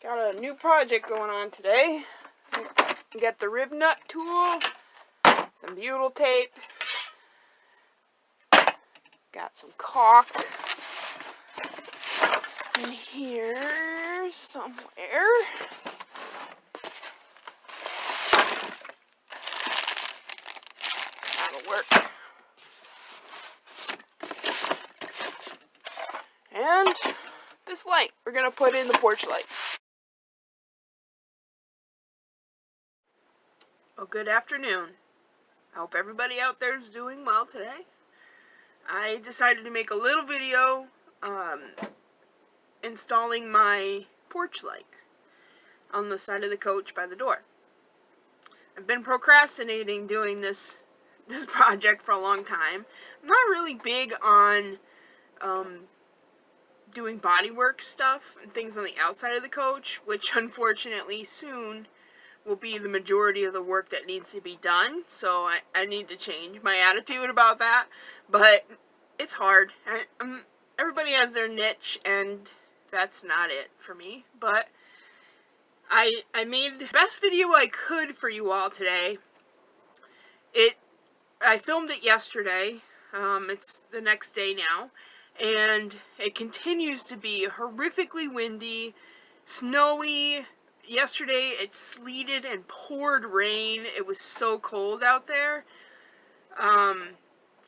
Got a new project going on today. Got the Rivnut tool, some butyl tape, got some caulk in here somewhere. That'll work. And this light, we're gonna put in the porch light. Well, good afternoon. I hope everybody out there is doing well today. I decided to make a little video installing my porch light on the side of the coach by the door. I've been procrastinating doing this project for a long time. I'm not really big on doing bodywork stuff and things on the outside of the coach, which unfortunately soon will be the majority of the work that needs to be done. So I need to change my attitude about that. But it's hard. Everybody has their niche, and that's not it for me. But I made the best video I could for you all today. I filmed it yesterday. It's the next day now. And it continues to be horrifically windy, snowy. Yesterday it sleeted and poured rain. It was so cold out there.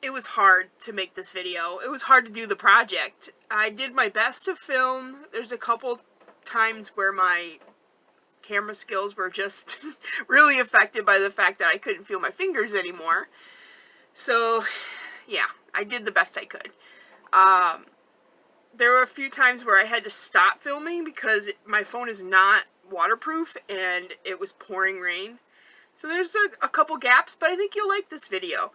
It was hard to make this video. It was hard to do the project. I did my best to film. There's a couple times where my camera skills were just really affected by the fact that I couldn't feel my fingers anymore. So, yeah, I did the best I could. There were a few times where I had to stop filming because my phone is not waterproof and it was pouring rain. So there's a couple gaps, but I think you'll like this video.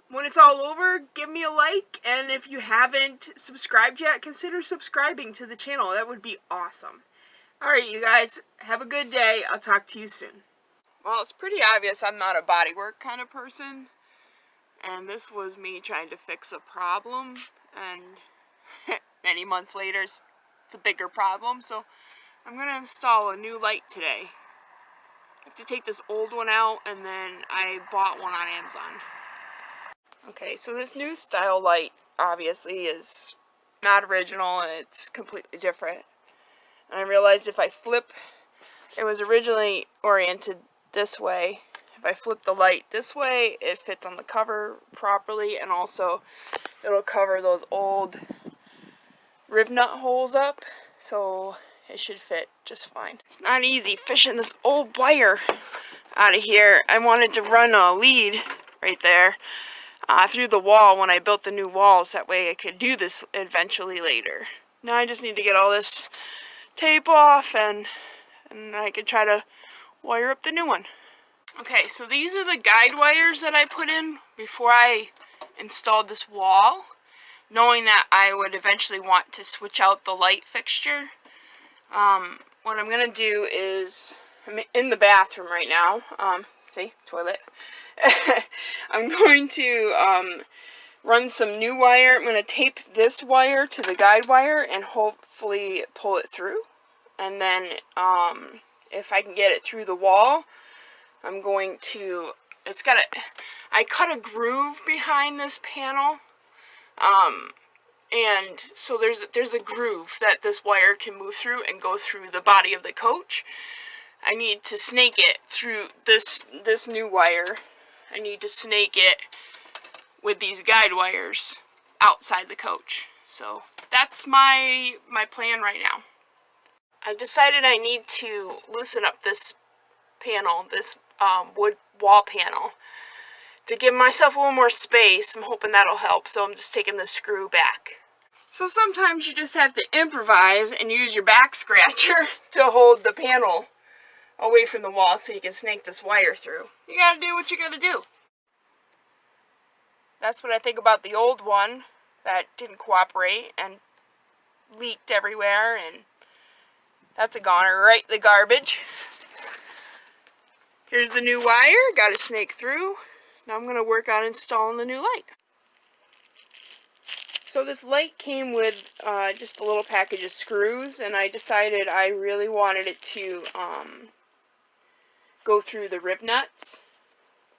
When it's all over, give me a like, and if you haven't subscribed yet, consider subscribing to the channel. That would be awesome. Alright, you guys, have a good day. I'll talk to you soon. Well, it's pretty obvious I'm not a bodywork kind of person, and this was me trying to fix a problem, and many months later, it's a bigger problem, so I'm going to install a new light today. I have to take this old one out, and then I bought one on Amazon. Okay, so this new style light obviously is not original, and it's completely different. And I realized if I flip, it was originally oriented this way. If I flip the light this way, it fits on the cover properly, and also it'll cover those old Rivnut holes up, so it should fit just fine. It's not easy fishing this old wire out of here. I wanted to run a lead right there through the wall when I built the new walls. That way I could do this eventually later. Now I just need to get all this tape off, and I could try to wire up the new one. Okay, so these are the guide wires that I put in before I installed this wall, knowing that I would eventually want to switch out the light fixture. What I'm going to do is, I'm in the bathroom right now, see, toilet. I'm going to run some new wire. I'm going to tape this wire to the guide wire and hopefully pull it through. And then if I can get it through the wall, I'm going to, I cut a groove behind this panel. And so there's a groove that this wire can move through and go through the body of the coach. I need to snake it through this new wire. I need to snake it with these guide wires outside the coach. So that's my plan right now. I decided I need to loosen up this panel, this wood wall panel, to give myself a little more space. I'm hoping that'll help, so I'm just taking the screw back. So sometimes you just have to improvise and use your back scratcher to hold the panel away from the wall so you can snake this wire through. You gotta do what you gotta do. That's what I think about the old one that didn't cooperate and leaked everywhere, and that's a goner, right? The garbage. Here's the new wire, gotta snake through. Now I'm gonna work on installing the new light. So this light came with just a little package of screws, and I decided I really wanted it to go through the Rivnuts,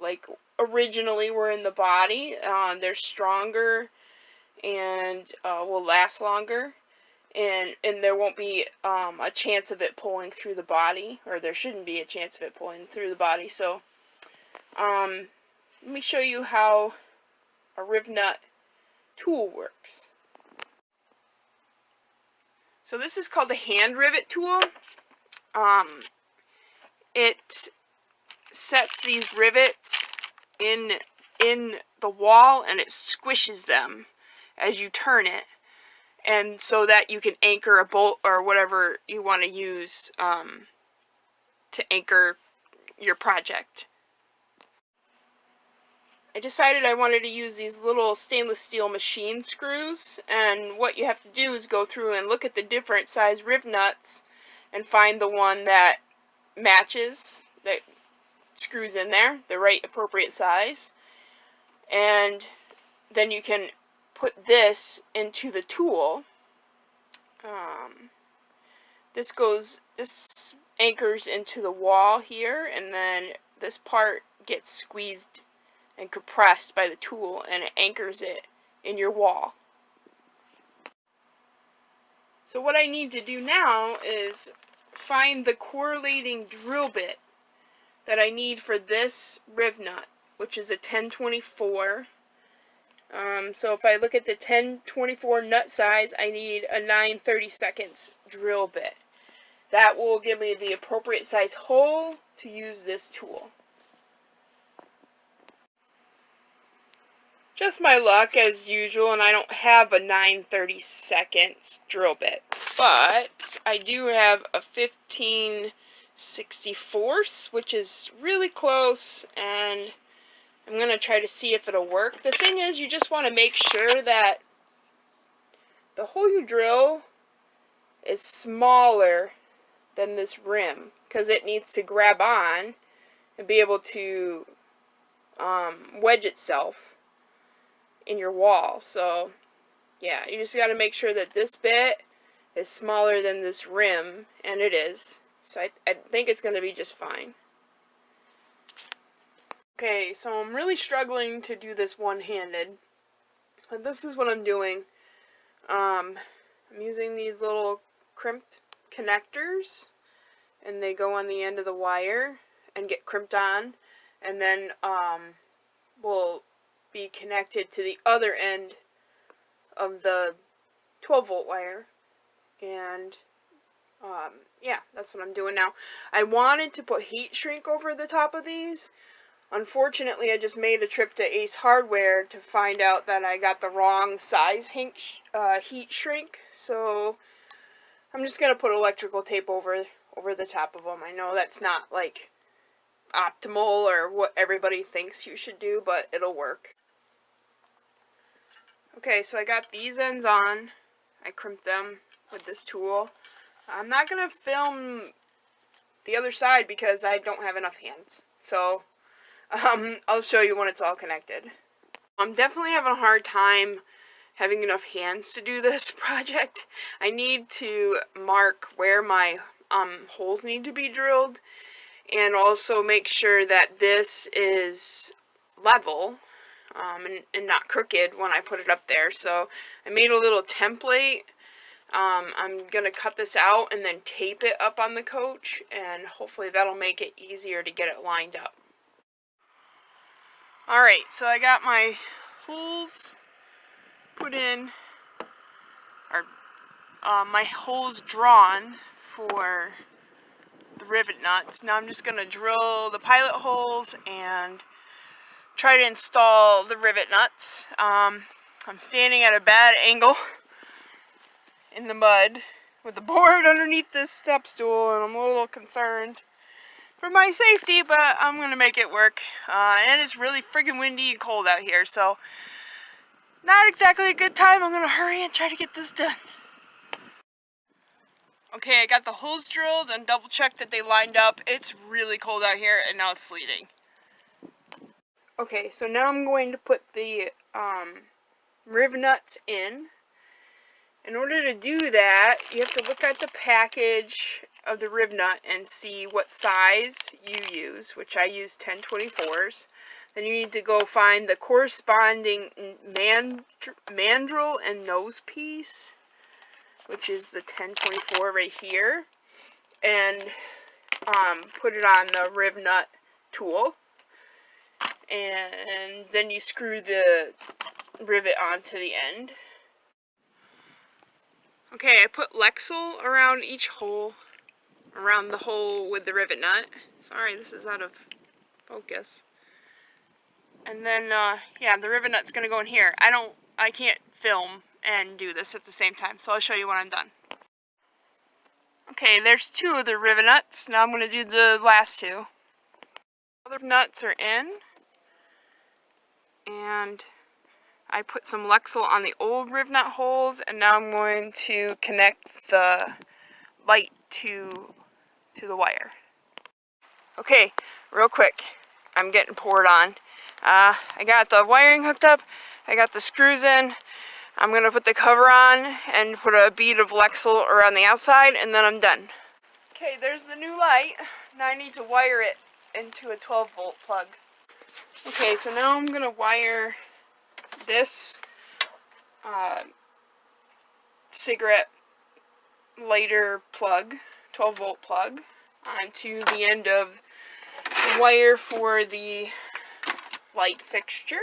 like originally were in the body. They're stronger and will last longer, and there won't be a chance of it pulling through the body, or there shouldn't be a chance of it pulling through the body. So let me show you how a Rivnut tool works. So this is called a hand rivet tool. It sets these rivets in the wall, and it squishes them as you turn it, and so that you can anchor a bolt or whatever you want to use to anchor your project. I decided I wanted to use these little stainless steel machine screws, and what you have to do is go through and look at the different size Rivnuts and find the one that matches, that screws in there, the right appropriate size, and then you can put this into the tool. This anchors into the wall here, and then this part gets squeezed and compressed by the tool, and it anchors it in your wall. So what I need to do now is find the correlating drill bit that I need for this Rivnut, which is a 1024. So if I look at the 1024 nut size, I need a 9/32 drill bit. That will give me the appropriate size hole to use this tool. Just my luck as usual, and I don't have a 9/32 drill bit, but I do have a 15/64, which is really close, and I'm going to try to see if it'll work. The thing is, you just want to make sure that the hole you drill is smaller than this rim, because it needs to grab on and be able to wedge itself in your wall. So yeah, you just got to make sure that this bit is smaller than this rim, and it is. So I think it's going to be just fine. Okay, so I'm really struggling to do this one-handed, but this is what I'm doing. I'm using these little crimped connectors, and they go on the end of the wire and get crimped on, and then will be connected to the other end of the 12-volt wire. And yeah, that's what I'm doing now. I wanted to put heat shrink over the top of these. Unfortunately, I just made a trip to Ace Hardware to find out that I got the wrong size heat shrink. So I'm just gonna put electrical tape over the top of them. I know that's not like optimal or what everybody thinks you should do, but it'll work. Okay, so I got these ends on. I crimped them with this tool. I'm not gonna film the other side because I don't have enough hands. So I'll show you when it's all connected. I'm definitely having a hard time having enough hands to do this project. I need to mark where my holes need to be drilled, and also make sure that this is level and not crooked when I put it up there. So I made a little template. I'm going to cut this out and then tape it up on the coach, and hopefully that'll make it easier to get it lined up. Alright, so I got my holes put in, or my holes drawn for the rivet nuts. Now I'm just going to drill the pilot holes and try to install the rivet nuts. I'm standing at a bad angle in the mud with the board underneath this step stool, and I'm a little concerned for my safety, but I'm gonna make it work. And it's really friggin' windy and cold out here, so not exactly a good time. I'm gonna hurry and try to get this done. Okay, I got the holes drilled and double checked that they lined up. It's really cold out here, and now it's sleeting. Okay, so now I'm going to put the Rivnuts in. In order to do that, you have to look at the package of the Rivnut and see what size you use, which I use 10/24s. Then you need to go find the corresponding mandrel and nose piece, which is the 10/24 right here, and put it on the Rivnut tool. And then you screw the rivet onto the end. Okay, I put Lexel around each hole, around the hole with the rivet nut. Sorry, this is out of focus. And then, yeah, the rivet nut's gonna go in here. I can't film and do this at the same time, so I'll show you when I'm done. Okay, there's 2 of the rivet nuts. Now I'm gonna do the last 2. Other nuts are in, and I put some Lexel on the old Rivnut holes, and now I'm going to connect the light to the wire. Okay, real quick, I'm getting poured on. I got the wiring hooked up, I got the screws in, I'm going to put the cover on and put a bead of Lexel around the outside, and then I'm done. Okay, there's the new light. Now I need to wire it into a 12-volt plug. Okay, so now I'm going to wire this cigarette lighter plug, 12-volt plug, onto the end of the wire for the light fixture.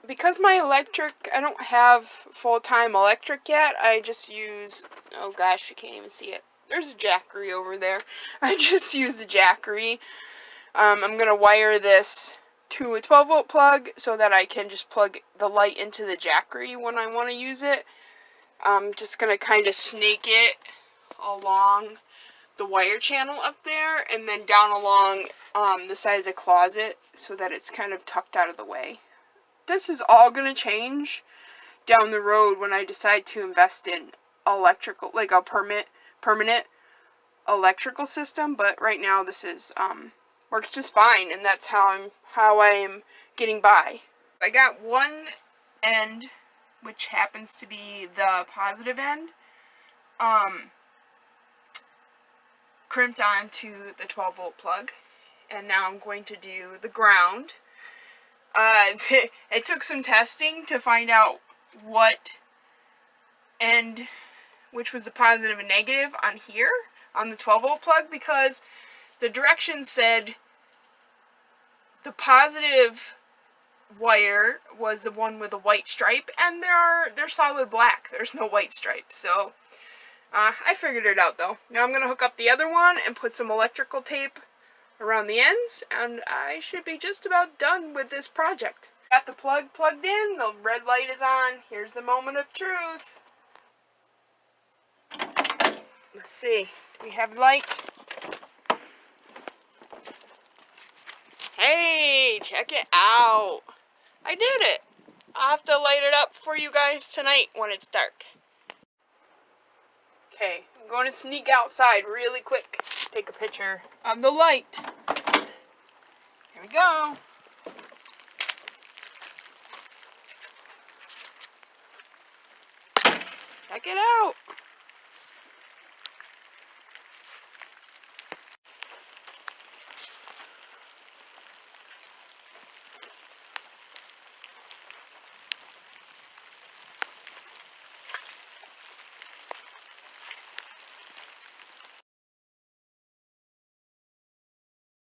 Because my electric, I don't have full-time electric yet, I just use, oh gosh, you can't even see it. There's a jackery over there. I just use the jackery. I'm going to wire this to a 12-volt plug so that I can just plug the light into the jackery when I want to use it. I'm just going to kind of snake it along the wire channel up there and then down along the side of the closet so that it's kind of tucked out of the way. This is all going to change down the road when I decide to invest in electrical, like a permanent electrical system, but right now this is works just fine, and that's how I'm getting by. I got one end, which happens to be the positive end, crimped onto the 12-volt plug, and now I'm going to do the ground. It took some testing to find out what end, which was the positive and negative on here, on the 12-volt plug, because the directions said the positive wire was the one with a white stripe, and they're solid black. There's no white stripe, so I figured it out though. Now I'm going to hook up the other one and put some electrical tape around the ends, and I should be just about done with this project. Got the plug plugged in, the red light is on. Here's the moment of truth. Let's see, do we have light? Hey, check it out. I did it. I'll have to light it up for you guys tonight when it's dark. Okay, I'm going to sneak outside really quick. Take a picture of the light. Here we go. Check it out.